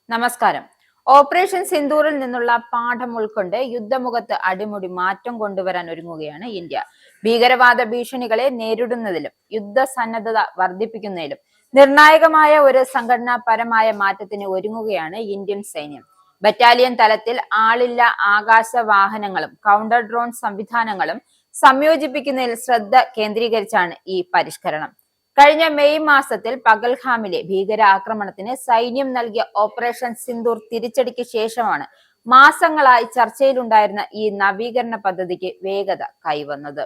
നമസ്കാരം. ഓപ്പറേഷൻ സിന്ദൂറിൽ നിന്നുള്ള പാഠം ഉൾക്കൊണ്ട് യുദ്ധമുഖത്ത് അടിമുടി മാറ്റം കൊണ്ടുവരാൻ ഒരുങ്ങുകയാണ് ഇന്ത്യ. ഭീകരവാദ ഭീഷണികളെ നേരിടുന്നതിലും യുദ്ധസന്നദ്ധത വർദ്ധിപ്പിക്കുന്നതിലും നിർണായകമായ ഒരു സംഘടനാപരമായ മാറ്റത്തിന് ഒരുങ്ങുകയാണ് ഇന്ത്യൻ സൈന്യം. ബറ്റാലിയൻ തലത്തിൽ ആളില്ല ആകാശ വാഹനങ്ങളും കൗണ്ടർ ഡ്രോൺ സംവിധാനങ്ങളും സംയോജിപ്പിക്കുന്നതിൽ ശ്രദ്ധ കേന്ദ്രീകരിച്ചാണ് ഈ പരിഷ്കരണം. കഴിഞ്ഞ മെയ് മാസത്തിൽ പകൽഗാമിലെ ഭീകരാക്രമണത്തിന് സൈന്യം നൽകിയ ഓപ്പറേഷൻ സിന്ദൂർ തിരിച്ചടിക്ക് ശേഷമാണ് മാസങ്ങളായി ചർച്ചയിലുണ്ടായിരുന്ന ഈ നവീകരണ പദ്ധതിക്ക് വേഗത കൈവന്നത്.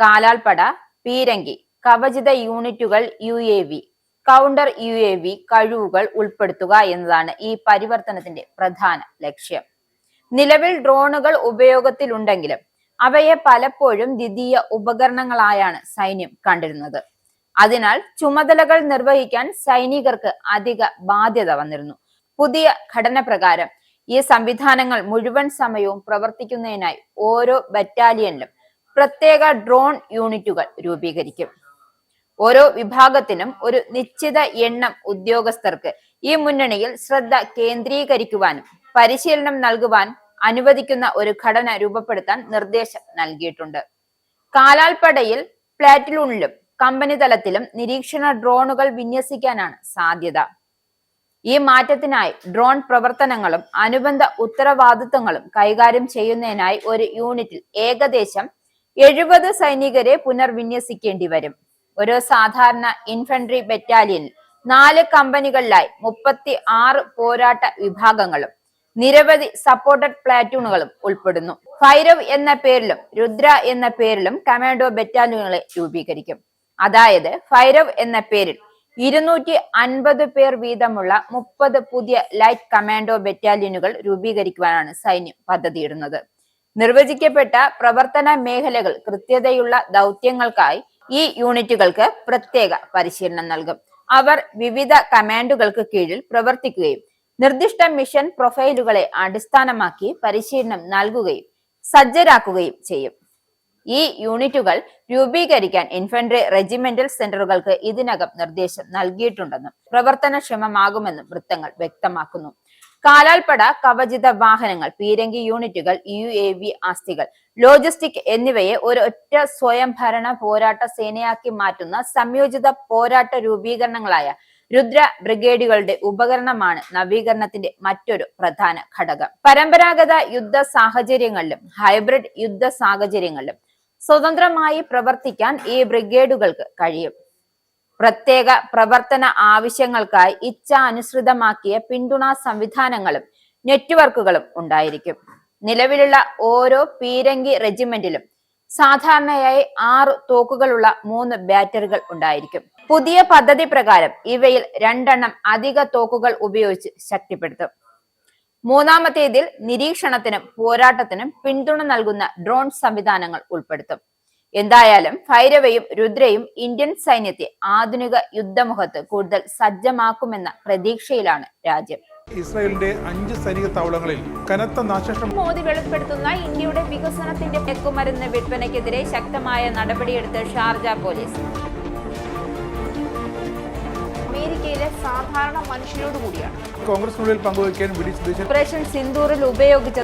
കാലാൾപ്പട, പീരങ്കി, കവചിത യൂണിറ്റുകൾ, UAV, കൗണ്ടർ UAV കഴിവുകൾ ഉൾപ്പെടുത്തുക എന്നതാണ് ഈ പരിവർത്തനത്തിന്റെ പ്രധാന ലക്ഷ്യം. നിലവിൽ ഡ്രോണുകൾ ഉപയോഗത്തിലുണ്ടെങ്കിലും അവയെ പലപ്പോഴും ദ്വിതീയ ഉപകരണങ്ങളായാണ് സൈന്യം കണ്ടിരുന്നത്. അതിനാൽ ചുമതലകൾ നിർവഹിക്കാൻ സൈനികർക്ക് അധിക ബാധ്യത വന്നിരുന്നു. പുതിയ ഘടന പ്രകാരം ഈ സംവിധാനങ്ങൾ മുഴുവൻ സമയവും പ്രവർത്തിക്കുന്നതിനായി ഓരോ ബറ്റാലിയനിലും പ്രത്യേക ഡ്രോൺ യൂണിറ്റുകൾ രൂപീകരിക്കും. ഓരോ വിഭാഗത്തിനും ഒരു നിശ്ചിത എണ്ണം ഉദ്യോഗസ്ഥർക്ക് ഈ മുന്നണിയിൽ ശ്രദ്ധ കേന്ദ്രീകരിക്കുവാനും പരിശീലനം നൽകുവാൻ അനുവദിക്കുന്ന ഒരു ഘടന രൂപപ്പെടുത്താൻ നിർദ്ദേശം നൽകിയിട്ടുണ്ട്. കാലാൾപ്പടയിൽ പ്ലാറ്റൂണിലും കമ്പനി തലത്തിലും നിരീക്ഷണ ഡ്രോണുകൾ വിന്യസിക്കാനാണ് സാധ്യത. ഈ മാറ്റത്തിനായി ഡ്രോൺ പ്രവർത്തനങ്ങളും അനുബന്ധ ഉത്തരവാദിത്തങ്ങളും കൈകാര്യം ചെയ്യുന്നതിനായി ഒരു യൂണിറ്റിൽ ഏകദേശം 70 സൈനികരെ പുനർവിന്യസിക്കേണ്ടി വരും. ഒരു സാധാരണ ഇൻഫൻട്രി ബറ്റാലിയനിൽ 4 കമ്പനികളിലായി 36 പോരാട്ട വിഭാഗങ്ങളും നിരവധി സപ്പോർട്ടഡ് പ്ലാറ്റൂണുകളും ഉൾപ്പെടുന്നു. ഭൈരവ് എന്ന പേരിലും രുദ്ര എന്ന പേരിലും കമാൻഡോ ബറ്റാലിയനുകളെ രൂപീകരിക്കും. അതായത് ഭൈരവ് എന്ന പേരിൽ 250 പേർ വീതമുള്ള 30 പുതിയ ലൈറ്റ് കമാൻഡോ ബറ്റാലിയനുകൾ രൂപീകരിക്കുവാനാണ് സൈന്യം പദ്ധതിയിടുന്നത്. നിർവചിക്കപ്പെട്ട പ്രവർത്തന മേഖലകൾ കൃത്യതയുള്ള ദൗത്യങ്ങൾക്കായി ഈ യൂണിറ്റുകൾക്ക് പ്രത്യേക പരിശീലനം നൽകും. അവർ വിവിധ കമാൻഡുകൾക്ക് കീഴിൽ പ്രവർത്തിക്കുകയും നിർദ്ദിഷ്ട മിഷൻ പ്രൊഫൈലുകളെ അടിസ്ഥാനമാക്കി പരിശീലനം നൽകുകയും സജ്ജരാക്കുകയും ചെയ്യും. ഈ യൂണിറ്റുകൾ രൂപീകരിക്കാൻ ഇൻഫൻട്രി റെജിമെന്റൽ സെന്ററുകൾക്ക് ഇതിനകം നിർദ്ദേശം നൽകിയിട്ടുണ്ടെന്നും പ്രവർത്തനക്ഷമമാകുമെന്നും വൃത്തങ്ങൾ വ്യക്തമാക്കുന്നു. കാലാൾപ്പട, കവചിത വാഹനങ്ങൾ, പീരങ്കി യൂണിറ്റുകൾ, UAV ആസ്തികൾ, ലോജിസ്റ്റിക് എന്നിവയെ ഒരൊറ്റ സ്വയംഭരണ പോരാട്ട സേനയാക്കി മാറ്റുന്ന സംയോജിത പോരാട്ട രൂപീകരണങ്ങളായ രുദ്ര ബ്രിഗേഡുകളുടെ ഉപകരണമാണ് നവീകരണത്തിന്റെ മറ്റൊരു പ്രധാന ഘടകം. പരമ്പരാഗത യുദ്ധ സാഹചര്യങ്ങളിലും ഹൈബ്രിഡ് യുദ്ധ സാഹചര്യങ്ങളിലും സ്വതന്ത്രമായി പ്രവർത്തിക്കാൻ ഈ ബ്രിഗേഡുകൾക്ക് കഴിയും. പ്രത്യേക പ്രവർത്തന ആവശ്യങ്ങൾക്കായി ഇച്ഛാനുസൃതമാക്കിയ പിന്തുണാ സംവിധാനങ്ങളും നെറ്റ്വർക്കുകളും ഉണ്ടായിരിക്കും. നിലവിലുള്ള ഓരോ പീരങ്കി റെജിമെന്റിലും സാധാരണയായി 6 തോക്കുകളുള്ള 3 ബാറ്ററികൾ ഉണ്ടായിരിക്കും. പുതിയ പദ്ധതി പ്രകാരം ഇവയിൽ 2 അധിക തോക്കുകൾ ഉപയോഗിച്ച് ശക്തിപ്പെടുത്തും. മൂന്നാമത്തേതിൽ നിരീക്ഷണത്തിനും പോരാട്ടത്തിനും പിന്തുണ നൽകുന്ന ഡ്രോൺ സംവിധാനങ്ങൾ ഉൾപ്പെടുത്തും. എന്തായാലും ഭൈരവയും രുദ്രയും ഇന്ത്യൻ സൈന്യത്തെ ആധുനിക യുദ്ധമുഖത്ത് കൂടുതൽ സജ്ജമാക്കുമെന്ന പ്രതീക്ഷയിലാണ് രാജ്യം. ഇസ്രായേലിന്റെ 5 സൈനിക താവളങ്ങളിൽ കനത്ത നാശനഷ്ടം. മോദി വെളിപ്പെടുത്തുന്ന ഇന്ത്യയുടെ വികസനത്തിന്റെ മയക്കുമരുന്ന് വിൽപ്പനയ്ക്കെതിരെ ശക്തമായ നടപടിയെടുത്ത് ഷാർജ പോലീസ്. അമേരിക്കയിലെ സാധാരണ മനുഷ്യരോട് കൂടിയാണ് കോൺഗ്രസിനുള്ളിൽ പങ്കുവയ്ക്കാൻ ഓപ്പറേഷൻ സിന്ദൂറിൽ ഉപയോഗിച്ച